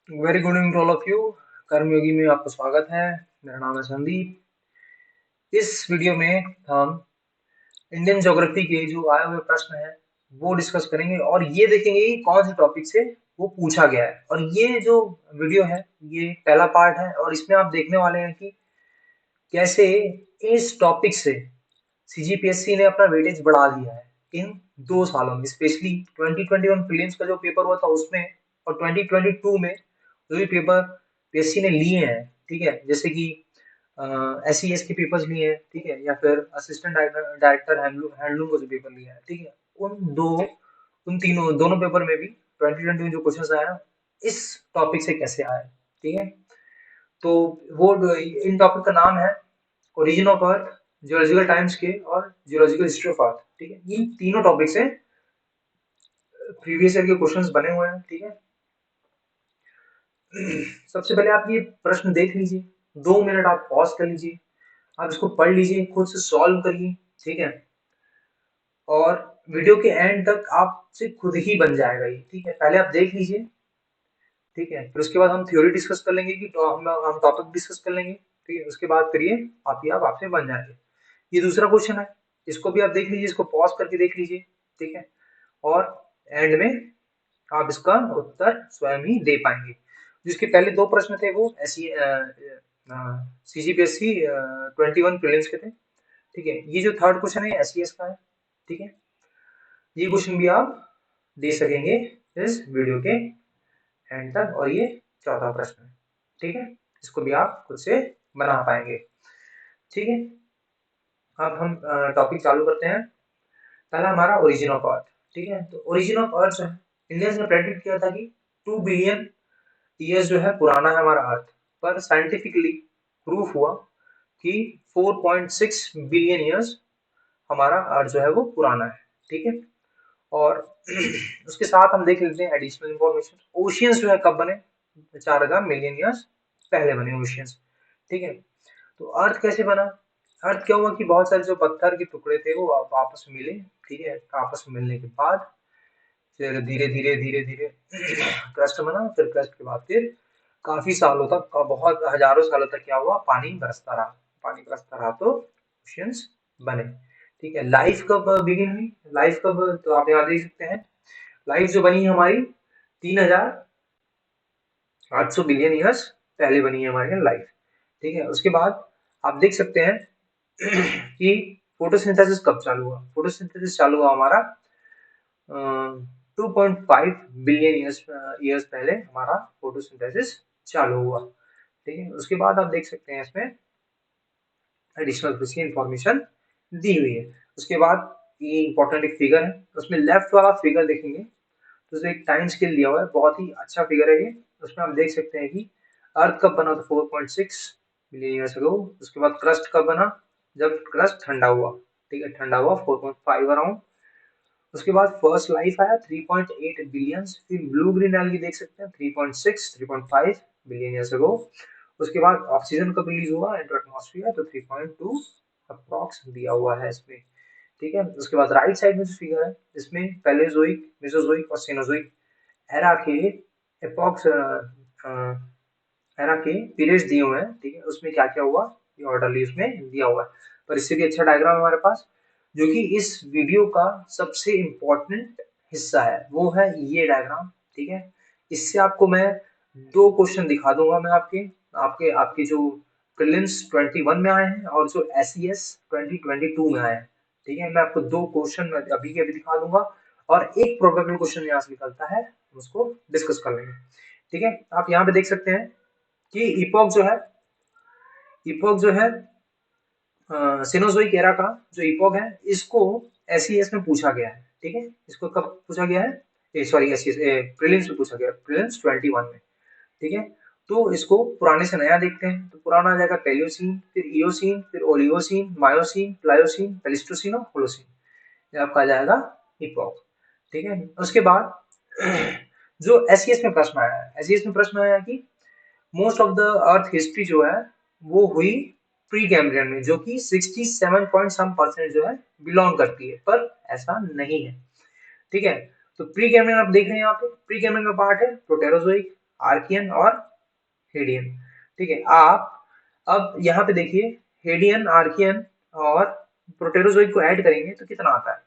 Very good evening to all of you. Karmayogi में आपका स्वागत है। मेरा नाम है संदीप। इस वीडियो में हम इंडियन ज्योग्राफी के जो आए हुए प्रश्न हैं वो डिस्कस करेंगे और ये देखेंगे कि कौन से टॉपिक से वो पूछा गया है। और ये जो वीडियो है ये पहला पार्ट है और इसमें आप देखने वाले हैं कि कैसे इस टॉपिक से सीजीपीएससी ने अपना वेटेज बढ़ा दिया है इन 2 सालों में। स्पेशली 2021 प्रीलिम्स का जो पेपर हुआ था उसमें और 2022 में जो भी पेपर पीएससी ने लिए हैं, ठीक है, जैसे कि एसईएस के पेपर्स लिए हैं, ठीक है, या फिर असिस्टेंट डायरेक्टर हैंडलूम का जो पेपर लिया है, ठीक है, उन तीनों दोनों पेपर में भी 2020 में जो क्वेश्चन आया इस टॉपिक से कैसे आया, ठीक है। तो वो इन टॉपिक का नाम है origin of earth, geological time scale और जियोलॉजिकल हिस्ट्री ऑफ अर्थ, ठीक है। ये तीनों टॉपिक से प्रीवियस ईयर के क्वेश्चंस बने हुए हैं, ठीक है। सबसे पहले आप ये प्रश्न देख लीजिए, 2 मिनट आप पॉज कर लीजिए, आप इसको पढ़ लीजिए, खुद से सॉल्व करिए, ठीक है। और वीडियो के एंड तक आपसे खुद ही बन जाएगा ये, ठीक है। पहले आप देख लीजिए, ठीक है, फिर उसके बाद हम थ्योरी डिस्कस कर लेंगे कि तो हम टॉपिक डिस्कस कर लेंगे, ठीक है। उसके बाद फिर ये आप आपसे बन जाएंगे। ये दूसरा क्वेश्चन है, इसको भी आप देख लीजिए, इसको पॉज करके देख लीजिए, ठीक है। और एंड में आप इसका उत्तर स्वयं ही दे पाएंगे। जिसके पहले 2 प्रश्न थे वो ऐसी सीजीपीएससी 21 प्रीलिम्स के थे, ठीक है। ये जो थर्ड क्वेश्चन है एसईएस का है, ठीक है। ये क्वेश्चन भी आप दे सकेंगे इस वीडियो के एंड तक। और ये चौथा प्रश्न है, ठीक है, इसको भी आप खुद से बना पाएंगे, ठीक है। अब हम टॉपिक चालू करते हैं। पहला हमारा ओरिजिन ऑफ अर्थ, ठीक है। तो ओरिजिन ऑफ अर्थ जो है, इंडियंस ने प्रेडिक्ट किया था कि 2 बिलियन ईयर्स जो है पुराना है हमारा अर्थ, पर साइंटिफिकली प्रूफ हुआ कि 4.6 बिलियन हमारा अर्थ जो है वो पुराना है, ठीक है। और उसके साथ हम देख लेते हैं एडिशनल इंफॉर्मेशन। ओशियंस जो है कब बने, 4,000 मिलियन ईयर्स पहले बने ओशियंस, ठीक है। तो अर्थ कैसे बना, अर्थ क्या हुआ कि बहुत सारे जो पत्थर के टुकड़े थे वो आपस में मिले, ठीक है। आपस में मिलने के बाद फिर धीरे धीरे धीरे धीरे क्रस्ट बना, फिर क्रस्ट के बाद फिर काफी सालों तक, बहुत हजारों सालों तक क्या हुआ, पानी बरसता रहा। पानी बरसता रहा तो ओशियंस बने, ठीक है। लाइफ कब बिगिन हुई, लाइफ कब, तो आप यहाँ देख सकते हैं लाइफ जो बनी है हमारी 3,800 बिलियन ईयर्स पहले बनी है हमारी लाइफ, ठीक है। उसके बाद आप देख सकते हैं कि फोटोसिंथेसिस कब चालू हुआ। फोटोसिंथेसिस चालू हुआ हमारा 2.5 बिलियन ईयर्स पहले हमारा फोटोसिंथेसिस चालू हुआ, ठीक है। उसके बाद आप देख सकते हैं इसमें एडिशनल कुछ इंफॉर्मेशन दी हुई है। उसके बाद ये इंपॉर्टेंट एक फिगर है, उसमें लेफ्ट वाला फिगर देखेंगे तो उसमें एक टाइम स्केल दिया हुआ है, बहुत ही अच्छा फिगर है ये। उसमें आप देख सकते हैं कि अर्थ कब बना, तो 4.6 बिलियन ईयर्स अगो। उसके बाद क्रस्ट कब बना, जब क्रस्ट ठंडा हुआ, ठीक है, ठंडा हुआ 4.5 अराउंड। उसके बाद फर्स्ट लाइफ आया 3.8 बिलियन। फिर ब्लू ग्रीन एल्गी देख सकते हैं 3.6 3.5 बिलियन ईयर्स अगो। उसके बाद ऑक्सीजन कब रिलीज हुआ इनटू एटमॉस्फेयर, तो 3.2 अप्रॉक्स दिया हुआ है इसमें, ठीक है। उसके बाद राइट साइड में जो फिगर है इसमें पैलेओजोइक, मेसोजोइक और सीनोजोइक एरा के एपॉक्स एरा के पीरियड्स दिए हुए हैं, ठीक है। उसमें क्या क्या हुआ ये ऑर्डरली उसमें दिया हुआ है। पर इससे भी अच्छा डायग्राम हमारे पास जो कि इस वीडियो का सबसे इम्पोर्टेंट हिस्सा है वो है ये डायग्राम, ठीक है। इससे आपको मैं 2 क्वेश्चन दिखा दूंगा, मैं आपके आपके आपके जो प्रीलिम्स 21 में आए हैं और जो एसईएस 2022 में आए हैं, ठीक है। मैं आपको 2 क्वेश्चन अभी के अभी दिखा दूंगा और एक प्रोबेबल क्वेश्चन यहाँ से निकलता है, उसको डिस्कस कर लेंगे, ठीक है। आप यहाँ पे देख सकते हैं कि इपोक जो है सिनोजोइक एरा का जो इपोक है इसको एसईएस में पूछा गया है, ठीक है। इसको कब पूछा गया है, सॉरी एसईएस प्रीलिम्स में पूछा गया, प्रीलिम्स 21 में, ठीक है। तो इसको पुराने से नया देखते हैं, तो पुराना आ जाएगा पेलियोसीन, फिर इयोसीन, फिर ओलिगोसीन, मायोसीन, प्लायोसीन, पेलिस्टोसीन और होलोसीन, ये आपका आ जाएगा इपोक, ठीक है। उसके बाद जो एसईएस में प्रश्न आया है, एसईएस में प्रश्न आया कि most of the earth history जो है वो हुई प्री कैम्ब्रियन में, जो कि 67 पॉइंट सम परसेंट जो है बिलोंग करती है, पर ऐसा नहीं है, ठीक है। तो प्री कैम्ब्रियन आप देख रहे हैं यहाँ पे, प्री कैम्ब्रियन का पार्ट है प्रोटेरोजोइक, आर्कियन और हेडियन। ठीक है, आप अब यहाँ पे देखिए हेडियन, आर्कियन और प्रोटेरोजोइक को ऐड करेंगे तो कितना आता है।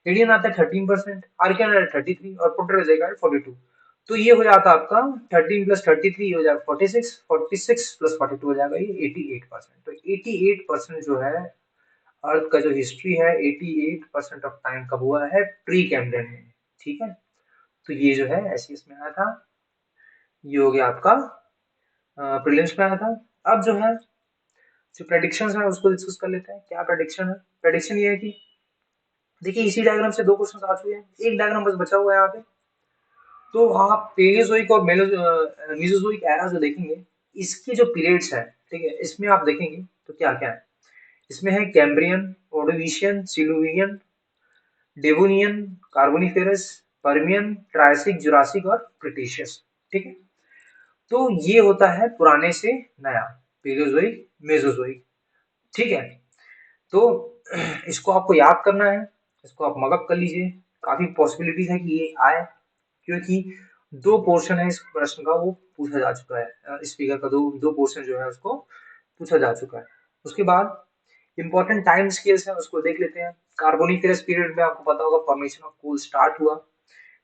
हेडियन आता है 13%, आर्कियन आता है 33 और प्रोटेरोजोइक आता है 42। तो ये हो जाता है आपका 13 प्लस 33 हो जाएगा 46, 46 प्लस 42 हो जाएगा ये 88%। तो 88% जो है अर्थ का जो हिस्ट्री है 88% ऑफ टाइम कब हुआ है, प्री कैम्ब्रियन में। ठीक है, तो ये जो है एसईएस में आया था, ये हो गया आपका प्रीलिम्स में आया था। अब जो है जो प्रेडिक्शंस है उसको डिस्कस कर लेते हैं। क्या प्रेडिक्शन है? प्रेडिक्शन ये है कि देखिए इसी डायग्राम से दो क्वेश्चन आ चुके हैं, एक डायग्राम बस बचा हुआ है यहाँ पे। तो आप पेलियोजोइक और मेसोजोइक एरा जो देखेंगे, इसके जो पीरियड्स है, ठीक है, इसमें आप देखेंगे तो क्या क्या है। इसमें है Cambrian, Ordovician, Silurian, Devonian, Carboniferous, Permian, Triassic, Jurassic और क्रिटेशियस। ठीक है, तो ये होता है पुराने से नया, पेलियोजोइक, मेसोजोइक। ठीक है, तो इसको आपको याद करना है, इसको आप मगअप कर लीजिए। काफी पॉसिबिलिटीज है कि ये आए, क्योंकि दो पोर्शन है इस प्रश्न का, वो पूछा जा चुका है। इस फिगर का दो दो पोर्शन जो है उसको पूछा जा चुका है। उसके बाद इंपॉर्टेंट टाइम स्केल्स है उसको देख लेते हैं। कार्बोनिफेरस पीरियड में आपको पता होगा फॉर्मेशन ऑफ कोल स्टार्ट हुआ।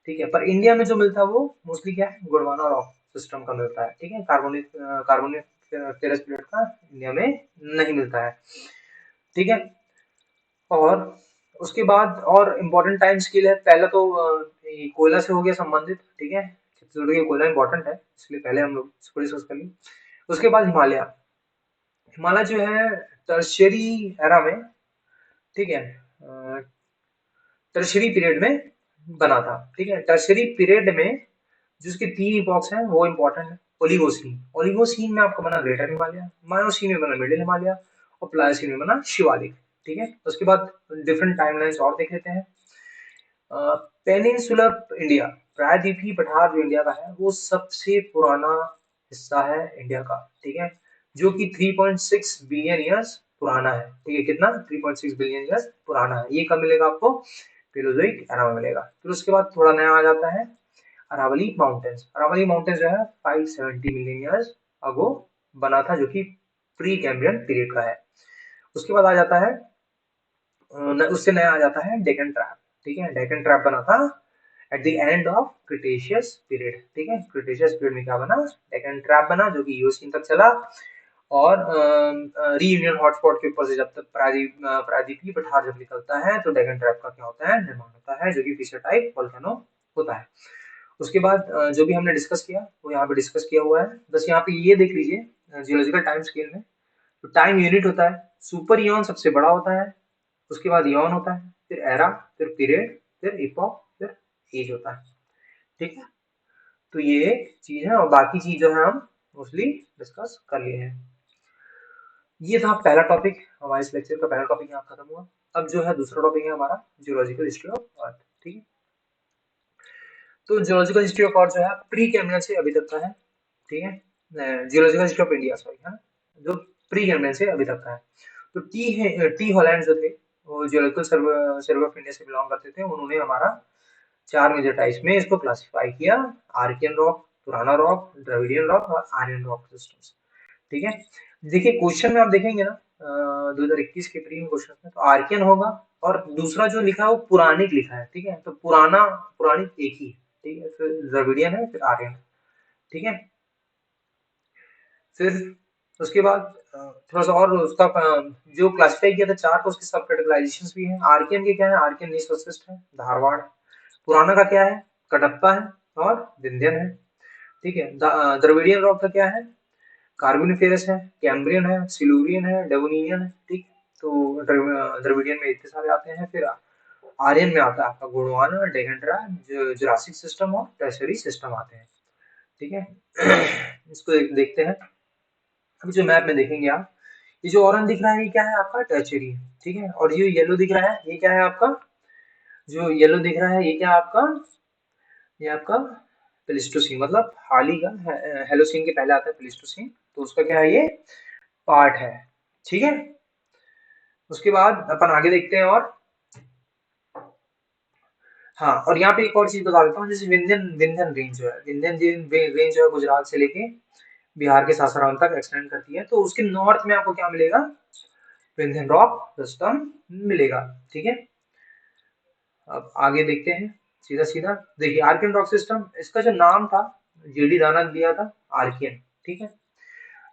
ठीक है, पर इंडिया में जो मिलता है वो मोस्टली क्या है, गोंडवाना रॉक सिस्टम का मिलता है। ठीक है, कार्बोनिफेरस पीरियड का इंडिया में नहीं मिलता है। ठीक है, और उसके बाद और इम्पोर्टेंट टाइम स्केल है। पहला तो ये कोयला से हो गया संबंधित। ठीक है, छत्तीसगढ़ की कोयला इंपॉर्टेंट है, इसलिए पहले हम लोग इसको डिस्कस कर लें। उसके बाद हिमालय, हिमालय जो है टर्शियरी एरा में, ठीक है, टर्शियरी पीरियड में बना था। ठीक है, टर्शियरी पीरियड में जिसके तीन इपॉक्स हैं वो इंपॉर्टेंट है। ओलिगोसीन, ओलिगोसीन में आपको बना ग्रेटर हिमालय, मायोसीन में बना मिडिल हिमालय और प्लायोसीन में बना शिवालिक। ठीक है, उसके बाद डिफरेंट टाइमलाइंस और देख लेते हैं। पेनिनसुलर इंडिया, प्रायद्वीपीय पठार जो इंडिया का है वो सबसे पुराना हिस्सा है इंडिया का। ठीक है, जो कि 3.6 बिलियन ईयर्स पुराना है। ठीक है, कितना? 3.6 बिलियन ईयर्स पुराना है। ये कब मिलेगा आपको? पेलोजोइक एरा में मिलेगा। फिर उसके बाद थोड़ा नया आ जाता है अरावली माउंटेन्स। अरावली माउंटेन्स जो है 570 मिलियन ईयर्स अगो बना था, जो कि प्री कैम्ब्रियन पीरियड का है। उसके बाद आ जाता है उससे नया आ जाता है डेक्कन ट्रैप। ठीक है, डेक्कन ट्रैप बना था at the end of Cretaceous period. ठीक है, क्रिटेशियस पीरियड में क्या बना? डेक्कन ट्रैप बना, जो कि ईओसीन तक चला। और रीयूनियन हॉटस्पॉट के ऊपर से जब तक प्रायद्वीपीय पठार जब निकलता है तो डेक्कन ट्रैप का क्या होता है? निर्माण होता है, जो कि फिशर टाइप वोल्केनो होता है। उसके बाद जो भी हमने डिस्कस किया वो यहाँ पे डिस्कस किया हुआ है। बस यहाँ पे ये देख लीजिए जियोलॉजिकल टाइम स्केल में तो टाइम यूनिट होता है, सुपर इयॉन सबसे बड़ा होता है, उसके बाद इयॉन होता है, फिर एरा, फिर पीरियड, फिर इपॉक, फिर एज होता है। ठीक है, तो ये चीज है और बाकी चीज जो है हम मोस्टली डिस्कस कर लिए हैं। ये था पहला टॉपिक, हमारे इस लेक्चर का पहला टॉपिक यहाँ खत्म हुआ। अब जो है दूसरा टॉपिक है हमारा जियोलॉजिकल हिस्ट्री ऑफ अर्थ। ठीक है, तो जियोलॉजिकल हिस्ट्री ऑफ अर्थ जो है प्री कैम्ब्रियन से अभी तक का है। ठीक है, geological history of India, sorry, है जो प्री कैम्ब्रियन से अभी तक का है। तो टी हॉलैंड जो थे वो जियोलॉजिकल सर्वे ऑफ इंडिया से बिलोंग करते थे। उन्होंने हमारा चार मेजर टाइप्स में इसको क्लासिफाई किया: आर्कियन रॉक, पुराना रॉक, द्रविडियन रॉक और आर्यन रॉक सिस्टम्स। ठीक है, देखिए क्वेश्चन में आप देखेंगे ना 2021 के प्री क्वेश्चन में तो आर्कियन होगा और दूसरा जो लिखा है वो पुरानिक लिखा है। ठीक है, तो पुरानिक एक ही, ठीक है, फिर द्रविडियन है, फिर आर्यन। ठीक है, फिर उसके बाद थोड़ा सा और उसका जो क्लासिफाई किया था चार, तो उसके सब कैटेगराइजेशंस भी हैं। आर्कियन के क्या है? आर्कियन नीस वशिष्ठ है, धारवाड़। पुराना का क्या है? कडप्पा है और विंध्यन है। ठीक है, द्रविडियन रॉक का क्या है? कार्बोनिफेरस है, कैम्ब्रियन है, सिलुरियन है, डेवोनियन है। ठीक, तो द्रविडियन में इतने सारे आते हैं। फिर आर्यन में आता है आपका गोंडवाना, डेकेंड्रा, जुरासिक सिस्टम और टर्शियरी सिस्टम आते हैं। ठीक है, इसको देखते हैं। अभी जो मैप में देखेंगे आप, ये जो ऑरेंज दिख रहा है ये क्या है? आपका टर्शियरी। ठीक है, और ये येलो दिख रहा है ये क्या है आपका? जो येलो दिख रहा है ये क्या है आपका? ये आपका प्लेस्टोसीन, मतलब हाल ही का, हेलोसीन के पहले आता है प्लेस्टोसीन, तो उसका क्या है? ये पार्ट है। ठीक है, उसके बाद अपन आगे देखते हैं। और हाँ, और यहाँ पे एक और चीज बता देता हूँ, जैसे विंध्यन विंध्यन रेंज जो है, रेंज जो है गुजरात से लेके बिहार के सासाराम तक एक्सटेंड करती है, तो उसके नॉर्थ में आपको क्या मिलेगा, विंध्यन रॉक सिस्टम मिलेगा। ठीक है, अब आगे देखते हैं, सीधा सीधा देखिए आर्कियन रॉक सिस्टम, इसका जो नाम था जेडी राणा ने दिया था, आर्कियन। ठीक है,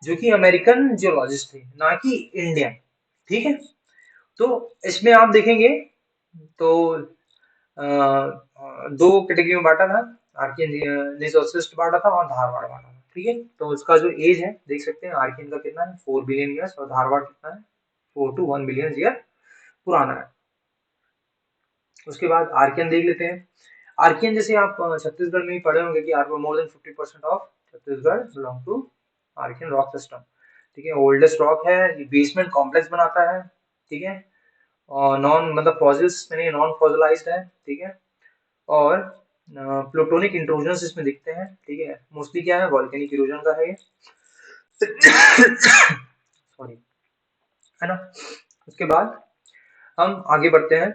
जो कि अमेरिकन जियोलॉजिस्ट थे, ना कि इंडियन। ठीक है, तो इसमें आप देखेंगे तो दो कैटेगरी में बांटा था, आर्कियन जियोलॉजिस्ट बांटा था और धारवाड़ बांटा था। ठीक है, तो उसका जो एज है देख सकते हैं, आर्कियन का कितना है 4 बिलियन ईयर्स, और धारवाड़ कितना है 4 to 1 बिलियन ईयर पुराना है। उसके बाद आर्कियन देख लेते हैं। आर्कियन जैसे आप छत्तीसगढ़ में ही पढ़े होंगे कि more than 50% of Chhattisgarh belong to Archaean rock system. ठीक है, ओल्डेस्ट रॉक है, ये बेसमेंट कॉम्प्लेक्स बनाता है। ठीक है, और नॉन मतलब फॉसिल्स में नॉन फॉसिलाइज्ड है। ठीक है, और प्लूटोनिक इंट्रूजन इसमें दिखते हैं। ठीक है, मोस्टली क्या है, वॉल्केनिक इरोजन का है ये। सॉरी, है ना। उसके बाद हम आगे बढ़ते हैं,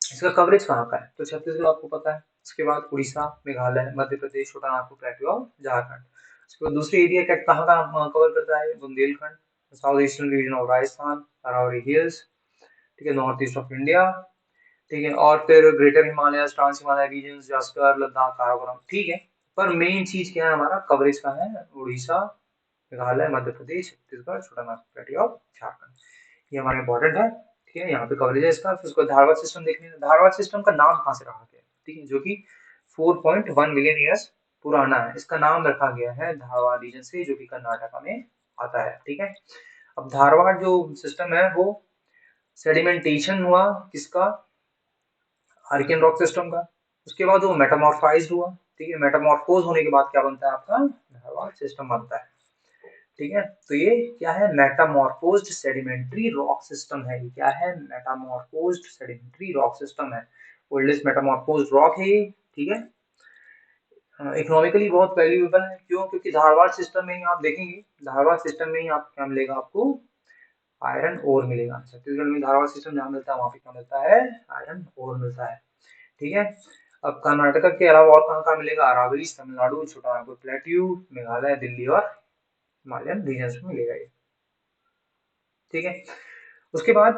इसका कवरेज कहाँ का है, तो छत्तीसगढ़ आपको पता है। उसके बाद उड़ीसा, मेघालय, मध्य प्रदेश, छोटा नागपुर, प्लेटू और झारखंड। उसके बाद दूसरी एरिया कहाँ कहाँ कवर करता है, Bundelkhand, south eastern region of Rajasthan, Aravalli hills. ठीक है, नॉर्थ ईस्ट ऑफ इंडिया। ठीक है, और फिर greater Himalaya, trans Himalaya region, Zanskar, Ladakh, Karakoram. ठीक है, पर मेन चीज क्या है, हमारा कवरेज का है उड़ीसा, मेघालय, मध्य प्रदेश, छत्तीसगढ़, छोटा नागपुर, प्लेटू और झारखंड। ये हमारा इंपॉर्टेंट है। ठीक है, यहाँ पे कवरेज है इसका। फिर उसको धारवाड़ सिस्टम देखने, धारवाड़ सिस्टम का नाम कहाँ से रखा गया, ठीक है, जो कि 4.1 मिलियन ईयर्स पुराना है। इसका नाम रखा गया है धारवाड़ रीजन से, जो कि कर्नाटका में आता है। ठीक है, अब धारवाड़ जो सिस्टम है वो सेडिमेंटेशन हुआ किसका, आर्कियन रॉक सिस्टम का। उसके बाद वो मेटामॉर्फाइज्ड हुआ। ठीक है, मेटामॉर्फोज होने के बाद क्या बनता है, आपका धारवाड़ सिस्टम बनता है। ठीक है, तो ये क्या है, मेटामॉर्फोज्ड सेडिमेंट्री रॉक सिस्टम है। ये क्या है, मेटामॉर्फोज्ड सेडिमेंट्री रॉक सिस्टम है, ओल्डेस्ट मेटामॉर्फोज्ड रॉक है ये। ठीक है, इकोनॉमिकली बहुत वैल्यूएबल है, क्यों, क्योंकि धारवाड़ सिस्टम में ही आप देखेंगे, धारवाड़ सिस्टम में ही आप क्या मिलेगा, आपको आयरन ओर मिलेगा। छत्तीसगढ़ में धारवाड़ सिस्टम जहाँ मिलता है वहां पे क्या मिलता है, आयरन ओर मिलता है। ठीक है, अब कर्नाटक के अलावा और कहाँ कहाँ मिलेगा, अरावली, तमिलनाडु, छोटा नागपुर, प्लेट्यू, मेघालय, दिल्ली और हिमालयन रीजन में मिलेगा ये। ठीक है, उसके बाद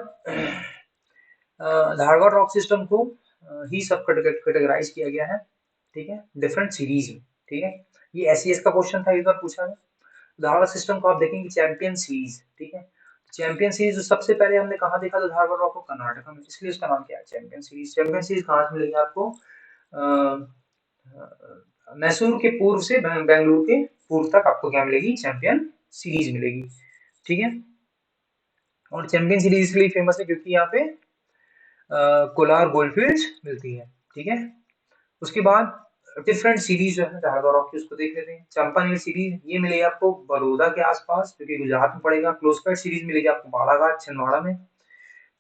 धारवाड़ रॉक सिस्टम को ही सब कैटेगराइज किया गया है। ठीक है, डिफरेंट सीरीज में। ठीक है, ये एसईएस का क्वेश्चन था, इस बार पूछा गया। धारवाड़ सिस्टम को आप देखेंगे चैंपियन सीरीज। ठीक है, चैंपियन सीरीज सबसे पहले हमने कहा देखा, तो धारवाड़ रॉक को कर्नाटक में, इसलिए उसका नाम क्या है, चैंपियन सीरीज। चैंपियन सीरीज कहाँ से मिलेगी आपको, मैसूर के पूर्व से बेंगलुरु के पूर्व तक आपको क्या मिलेगी, चैंपियन सीरीज मिलेगी। ठीक है, और चैंपियन सीरीज इसलिए फेमस है क्योंकि यहाँ पे कोलार गोल्डफील्ड मिलती है। ठीक है, उसके बाद डिफरेंट सीरीज जो है धारवाड़ रॉक की, उसको देख लेते हैं। चंपानेर सीरीज ये मिलेगी आपको बड़ौदा के आसपास, जो कि गुजरात में पड़ेगा। क्लोजपेट सीरीज मिलेगी आपको बालाघाट, छिंदवाड़ा में।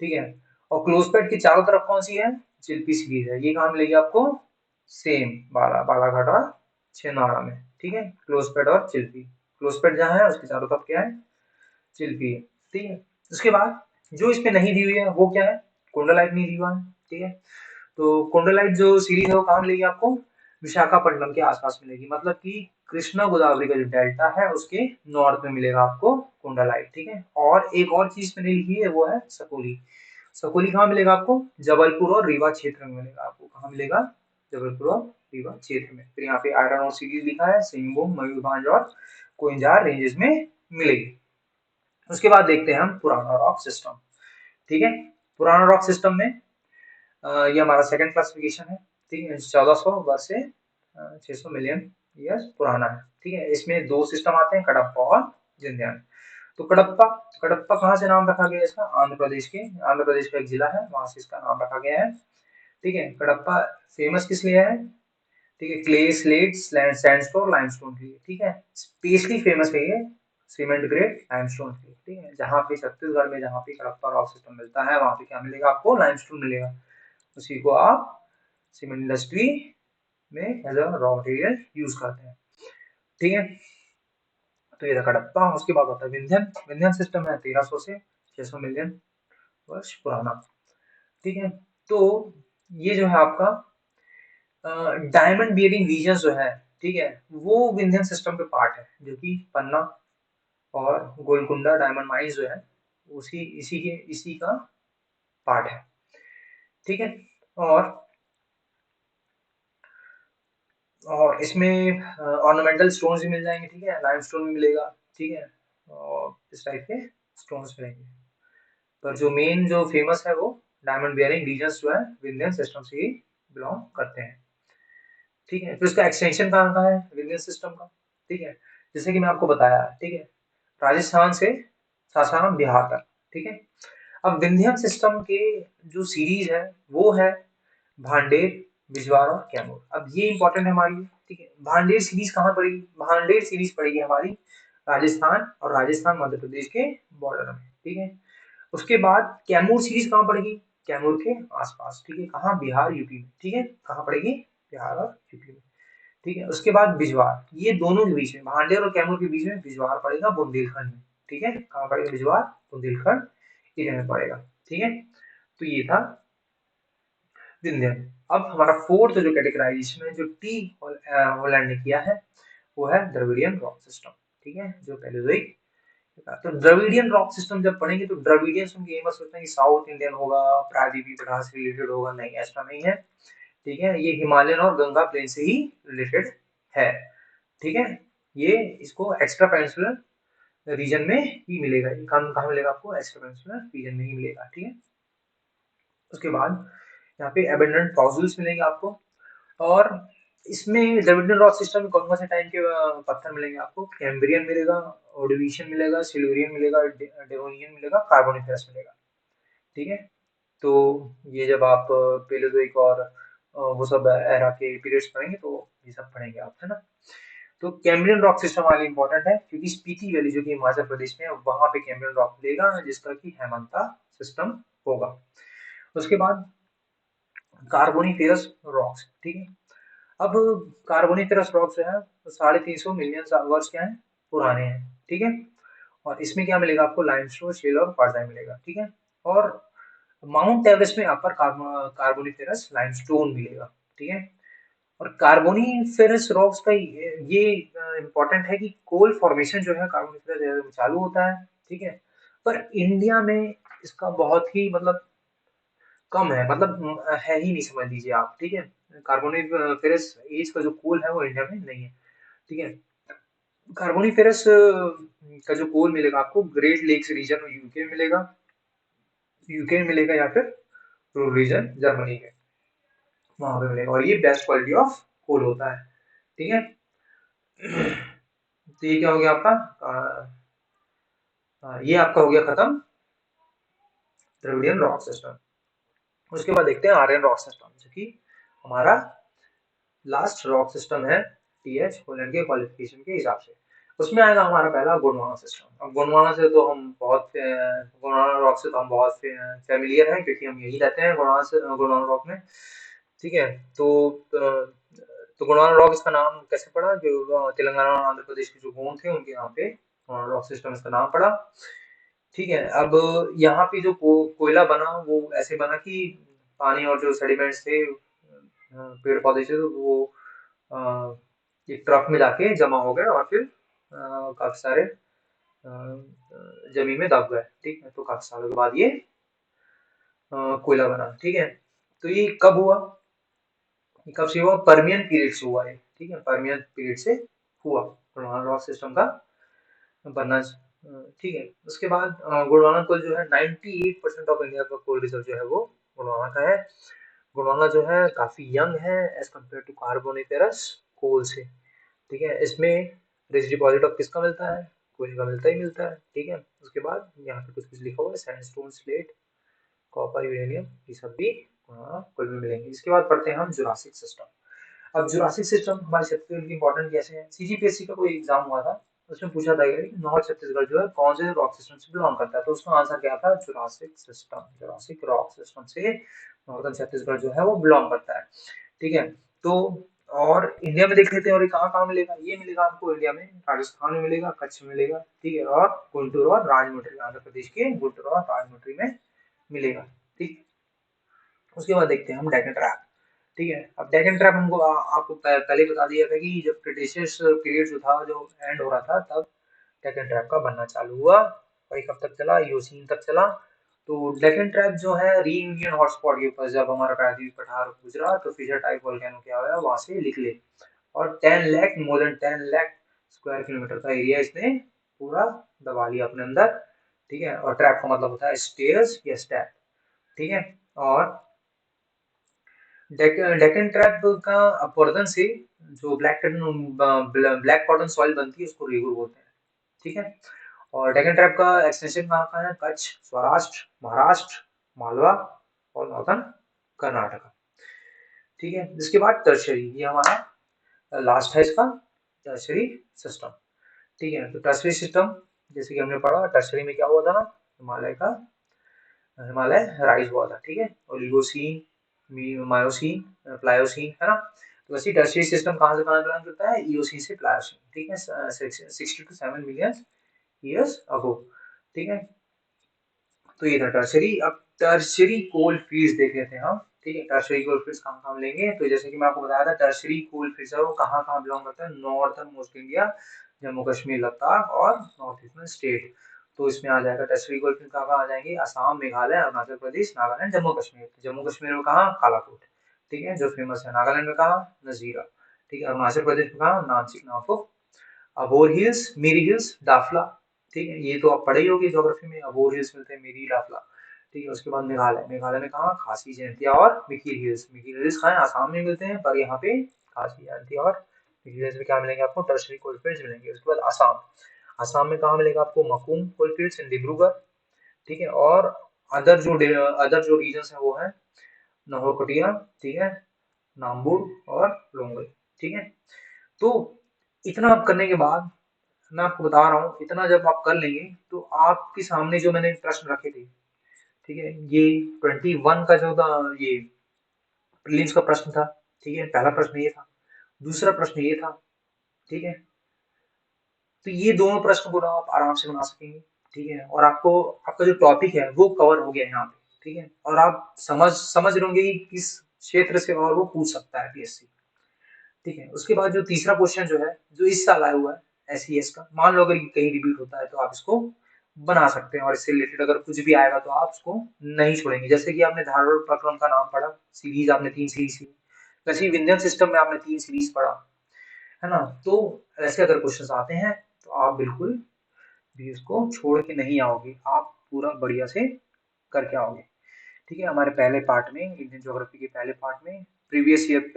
ठीक है, और क्लोजपेट के चारों तरफ कौन सी है, चिल्पी सीरीज है, ये कहाँ मिलेगी आपको, सेम बालाघाट और छिंदवाड़ा में। ठीक है, क्लोजपेट और चिल्पी, क्लोजपेट जहाँ है उसके चारों तरफ क्या है, चिल्पी है। ठीक है, उसके बाद जो इसमें नहीं दी हुई है वो क्या है, कोंडालाइट नहीं दी हुआ है। ठीक है, तो कोंडालाइट जो सीरीज है वो कहाँ मिलेगी आपको, विशाखापट्टनम के आसपास मिलेगी, मतलब कि कृष्णा गोदावरी का जो डेल्टा है उसके नॉर्थ में मिलेगा आपको कोंडालाइट। ठीक है, और एक और चीज मैंने लिखी है वो है सकोली। सकोली कहाँ मिलेगा आपको, जबलपुर और रीवा क्षेत्र में मिलेगा आपको। कहाँ मिलेगा, जबलपुर और रीवा क्षेत्र में। फिर यहाँ पे आयरन और सीरीज लिखा है, सिंहभूम, मयूरभंज और कोइंजार रेंजेस में मिलेगी। उसके बाद देखते हैं हम पुराना रॉक सिस्टम। ठीक है, पुराना रॉक सिस्टम में ये हमारा सेकंड क्लासिफिकेशन है। ठीक है, 1400 वर्ष से 600 मिलियन ईयर्स पुराना है। ठीक है, इसमें दो सिस्टम आते हैं, कडप्पा और जिंध्यान। तो कडप्पा, कडप्पा कहाँ से नाम रखा गया इसका, आंध्र प्रदेश के, आंध्र प्रदेश का एक जिला है वहां से इसका नाम रखा गया है। ठीक है, कडप्पा फेमस किस लिए है, ठीक है, क्ले, स्लेट, सैंडस्टोन, लाइमस्टोन के लिए। ठीक है, स्पेशली फेमस है ये सीमेंट ग्रेड लाइमस्टोन के लिए। ठीक है, जहाँ पे छत्तीसगढ़ में जहाँ पे कडप्पा रॉक सिस्टम मिलता है वहां पे क्या मिलेगा आपको, लाइमस्टोन मिलेगा। उसी को आप सीमेंट इंडस्ट्री में as a raw material use करते हैं। ठीक है, तो ये था कडप्पा। उसके बाद होता है विंध्यन। विंध्यन सिस्टम है 1300 से 600 मिलियन वर्ष पुराना। ठीक है, तो ये जो है आपका डायमंड बियरिंग रीजन जो है, ठीक है, वो विंध्यन सिस्टम के पार्ट है, जो कि पन्ना और गोलकुंडा डायमंड माइंस जो है उसी इसी का पार्ट है, ठीक है। और इसमें ऑर्नामेंटल स्टोन्स भी मिल जाएंगे, ठीक है, लाइमस्टोन भी मिलेगा, ठीक है, और इस टाइप के स्टोन्स मिलेंगे। पर जो मेन जो फेमस है वो डायमंड बियरिंग रीजन्स जो है विंध्यन सिस्टम से ही बिलोंग करते हैं, ठीक है। फिर उसका एक्सटेंशन कहाँ का है विंध्यन सिस्टम का, ठीक है, जैसे कि मैं आपको बताया, ठीक है, राजस्थान से सासाराम बिहार तक, ठीक है। अब विंध्यन सिस्टम के जो सीरीज है वो है भांडेर, बिजवाड़ा, कैमूर। अब ये इंपॉर्टेंट है हमारे लिए, ठीक है। भांडेर सीरीज कहाँ पड़ेगी, भांडेर सीरीज पड़ेगी हमारी राजस्थान और राजस्थान मध्य प्रदेश के बॉर्डर में, ठीक है। उसके बाद कैमूर सीरीज कहाँ पड़ेगी, कैमूर के आसपास, ठीक है, कहाँ, बिहार यूपी में, ठीक है, कहाँ पड़ेगी, बिहार और यूपी में, ठीक है। उसके बाद बिजवार, ये दोनों के बीच में, भांडेर और कैमूर के बीच में बिजवार पड़ेगा बुंदेलखंड में, ठीक है, कहाँ पड़ेगा बिजवार, बुंदेलखंड एरिया में पड़ेगा, ठीक है। तो ये था विंध्यन। अब हमारा फोर्थ जो कैटेगराइजेशन है जो टी हॉलैंड ने किया है वो है द्रविडियन रॉक सिस्टम, ठीक है, जो पैलेयोज़ोइक। तो द्रविडियन रॉक सिस्टम जब पढ़ेंगे तो द्रविडियन सुन के ये मत सोचना कि साउथ इंडियन होगा, प्रायद्वीपीय पठार से रिलेटेड होगा, नहीं, ऐसा नहीं है, ठीक है। ये हिमालयन और गंगा प्लेन से ही रिलेटेड है, ठीक है। ये इसको एक्स्ट्रा पेनिनसुलर रीजन में ही मिलेगा, ये कहाँ मिलेगा आपको, एक्स्ट्रा पेनिनसुलर रीजन में ही मिलेगा, ठीक है। उसके बाद यहाँ पे एबंडेंट फॉसिल्स मिलेंगे आपको, और इसमें द्रविडियन रॉक सिस्टम में कौन कौन से टाइम के पत्थर मिलेंगे आपको, कैम्ब्रियन मिलेगा, ऑर्डोविशियन मिलेगा, सिल्वरियन मिलेगा, डेवोनियन मिलेगा, कार्बोनिफेरस मिलेगा, ठीक है। तो ये जब आप पेलेज़ोइक और वो सब एरा के पीरियड्स पढ़ेंगे तो ये सब पढ़ेंगे आप, है ना। तो कैम्ब्रियन रॉक सिस्टम वाले इंपॉर्टेंट है क्योंकि स्पीति वैली जो कि हिमाचल प्रदेश में है वहां पे कैम्ब्रियन रॉक मिलेगा जिसका कि हेमंता सिस्टम होगा। उसके बाद कार्बोनिफेरस रॉक्स, ठीक है। अब कार्बोनिफेरस रॉक्स जो है तो 350 मिलियन वर्ष क्या है, पुराने हैं, ठीक है। और इसमें क्या मिलेगा आपको, लाइमस्टोन, शेल और क्वार्ट्जाइट मिलेगा, ठीक है। और माउंट एवरेस्ट में अपर कार्बोनिफेरस लाइमस्टोन मिलेगा, ठीक है। और कार्बोनिफेरस रॉक्स का ये इंपॉर्टेंट है कि कोल फॉर्मेशन जो है कार्बोनिफेरस एरा में चालू होता है, ठीक है। पर इंडिया में इसका बहुत ही मतलब कम है, मतलब है ही नहीं समझ लीजिए आप, ठीक है। कार्बोनिफेरस एज का जो कोल है वो इंडिया में नहीं है, ठीक है। कार्बोनिफेरस का जो कोल मिलेगा आपको ग्रेट लेक्स रीजन में यूके में मिलेगा, यूके में मिलेगा या फिर रूर रीजन जर्मनी में, वहां पे मिलेगा, और ये बेस्ट क्वालिटी ऑफ कोल होता है, ठीक है। तो ये क्या हो गया आपका, ये आपका हो गया खत्म द्रविडियन रॉक सिस्टम। उसके बाद देखते हैं आर्यन रॉक सिस्टम, जो कि हमारा लास्ट रॉक सिस्टम है टीएच होलैंड के क्वालिफिकेशन के हिसाब से। उसमें आएगा हमारा पहला गोंडवाना सिस्टम। अब गोंडवाना से तो हम बहुत गोंडवाना रॉक से तो हम बहुत फेमिलियर हैं क्योंकि हम यही रहते हैं गोंडवाना रॉक में, ठीक है। तो गोंडवाना रॉक इसका नाम कैसे पड़ा, जो तेलंगाना और आंध्र प्रदेश के जो गोंड थे उनके यहाँ पे गोंडवाना रॉक सिस्टम इसका नाम पड़ा, ठीक है। अब यहाँ पे जो कोयला बना वो ऐसे बना कि पानी और जो सेडिमेंट्स थे पेड़ पौधे से तो वो एक ट्रक में जाके जमा हो गए और फिर काफी सारे जमीन में दब गए, ठीक है। तो काफी सालों के बाद ये कोयला बना, ठीक है। तो ये कब हुआ, ये कब से हुआ, पर्मियन पीरियड से हुआ है, ठीक है, पर्मियन पीरियड से हुआ रॉक सिस्टम का बनना, ठीक है। उसके बाद गोंडवाना कोल जो है 98% ऑफ इंडिया का कोल रिजर्व जो है वो गोंडवाना का है। गोंडवाना जो है काफी यंग है एज कम्पेयर टू कार्बोनिफेरस कोल से, ठीक है। इसमें रिच डिपॉजिट ऑफ किसका मिलता है, कोयले का मिलता ही मिलता है, ठीक है। उसके बाद यहाँ पे कुछ कुछ लिखा हुआ है, सैंडस्टोन, स्लेट, कॉपर, यूरेनियम, ये सब भी कोल में मिलेंगे। इसके बाद पढ़ते हैं हम जुरासिक सिस्टम। अब जुरासिक सिस्टम हमारे छत्तीसगढ़ की इंपॉर्टेंट कैसे है, सीजीपीएससी का कोई एग्जाम हुआ था उसमें पूछा था कि नॉर्थ छत्तीसगढ़ जो है कौन से रॉक सिस्टम से बिलोंग करता है, तो उसका आंसर क्या था, Jurassic system, Jurassic rock system से नॉर्थन छत्तीसगढ़ जो है वो बिलोंग करता है, ठीक है। तो और इंडिया में देख लेते हैं, और ये कहाँ कहाँ मिलेगा, ये मिलेगा आपको इंडिया में राजस्थान में मिलेगा, कच्छ में मिलेगा, ठीक है, और गुंटूर और राजमुंड्री, आंध्र प्रदेश के गुंटूर और राजमुंड्री में मिलेगा, ठीक। उसके बाद देखते हैं हम डेकन ट्रैप। ठीक है, अब डेकन ट्रैप हमको आपको पहले बता दिया था कि जब क्रिटेशियस पीरियड जो था, जो एंड हो रहा था, तब डेकन ट्रैप का बनना चालू हुआ और ये कब तक चला, इयोसीन तक चला। तो डेकन ट्रैप जो है रीयूनियन हॉटस्पॉट के ऊपर जब हमारा प्रायद्वीप पठार गुजरा तो फिशर टाइप वोल्केनो क्या हुआ, वहां से निकले और 10 lakh, more than 10 lakh square kilometre का एरिया इसने पूरा दबा लिया अपने अंदर। ठीक है, और ट्रैप का मतलब होता है स्टेयर्स या स्टैप। ठीक है, और डेक्कन ट्रैप का अपवर्तन से जो ब्लैक कॉटन सॉइल बनती है उसको रेगुर बोलते हैं। ठीक है, और डेक्कन ट्रैप का एक्सटेंशन कहाँ का है, कच्छ, सौराष्ट्र, महाराष्ट्र, मालवा और नॉर्दर्न कर्नाटका। ठीक है, जिसके बाद टर्शरी, ये हमारा लास्ट है इसका टर्शरी सिस्टम। ठीक है, तो टर्शरी सिस्टम जैसे कि हमने पढ़ा, टर्शरी में क्या हुआ था, हिमालय राइज हुआ था। ठीक है, ओलिगोसीन, मायोसीन, प्लायोसीन, है ना। तो वैसे टर्शियरी सिस्टम कहाँ से कहाँ बिलोंग करता है, इओसीन से प्लायोसीन। ठीक है, 60 to 7 मिलियन ईयर्स अगो। ठीक है, तो ये था टर्शियरी। अब टर्शियरी कोल फील्ड्स देख लेते हैं हम। ठीक है, टर्शियरी कोल फील्ड्स कहाँ कहाँ मिलेंगे, तो जैसे कि मैं आपको बताया था टर्शियरी कोल फील्ड्स है वो कहाँ कहाँ बिलोंग करता है, northern most India, Jammu Kashmir, Ladakh और नॉर्थ ईस्टर्न स्टेट। तो इसमें आ जाएगा टर्शियरी कोल फील्ड कहाँ कहाँ आ जाएंगे, असम, मेघालय, अरुणाचल प्रदेश, नागालैंड, जम्मू कश्मीर। जम्मू कश्मीर में कहाँ, कालाकोट। ठीक है, जो फेमस है। नागालैंड में कहाँ, नजीरा। ठीक है, अरुणाचल प्रदेश में कहाँ, नामचिक, नामफुक, अबोर हिल्स, मिरी हिल्स, दाफला। ठीक है, ये तो आप पढ़े ही होगी ज्योग्राफी में, अबोर हिल्स मिलते हैं, मिरी, दाफला। ठीक है, उसके बाद मेघालय, मेघालय में कहाँ, खासी, जयंतिया और मिकिर हिल्स। मिकिर हिल्स कहाँ है, आसाम में मिलते हैं, पर यहाँ पे खासी, जयंतिया और मिकिर हिल्स में क्या मिलेंगे आपको, टर्शियरी कोलफील्ड्स मिलेंगे। उसके बाद आसाम, आसाम में कहाँ मिलेगा आपको, मकुम कोलफील्ड्स इन डिब्रूगढ़। ठीक है, और अदर जो रीजन है वो है नहोरकटिया, ठीक है, नामबुर और लोंगल। ठीक है, तो इतना आप करने के बाद मैं आपको बता रहा हूँ, इतना जब आप कर लेंगे तो आपके सामने जो मैंने प्रश्न रखे थे, ठीक है, ये 21 का जो था, ये प्रीलिम्स का प्रश्न था। ठीक है, पहला प्रश्न ये था, दूसरा प्रश्न ये था। ठीक है, तो ये दोनों प्रश्न को आप आराम से बना सकेंगे। ठीक है, और आपको आपका जो टॉपिक है वो कवर हो गया यहाँ पे। ठीक है, और आप समझ रहे होंगे कि किस क्षेत्र से और वो पूछ सकता है पीएससी। ठीक है, उसके बाद जो तीसरा क्वेश्चन जो है, जो इस साल आया हुआ है एसईएस का, मान लो अगर कहीं रिपीट होता है तो आप इसको बना सकते हैं, और इससे रिलेटेड अगर कुछ भी आएगा तो आप उसको नहीं छोड़ेंगे। जैसे कि आपने धारवाड़ प्रकरण का नाम पढ़ा, सीरीज आपने 3 सीरीज की, वैसे ही विंध्यन सिस्टम में आपने 3 सीरीज पढ़ा, है ना। तो ऐसे अगर क्वेश्चंस आते हैं तो आप बिल्कुल भी उसको छोड़ के नहीं आओगे, आप पूरा बढ़िया से करके आओगे। ठीक है, हमारे पहले पार्ट में, इंडियन ज्योग्राफी के पहले पार्ट में, प्रीवियस ईयर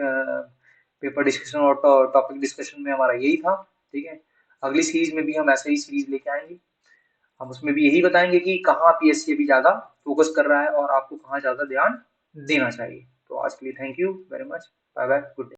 पेपर डिस्कशन और टॉपिक डिस्कशन में हमारा यही था। ठीक है, अगली सीरीज में भी हम ऐसे ही सीरीज लेके आएंगे। हम उसमें भी यही बताएंगे कि कहाँ पीएससी अभी ज्यादा फोकस कर रहा है और आपको कहाँ ज्यादा ध्यान देना चाहिए। तो आज के लिए thank you very much, bye bye, good day.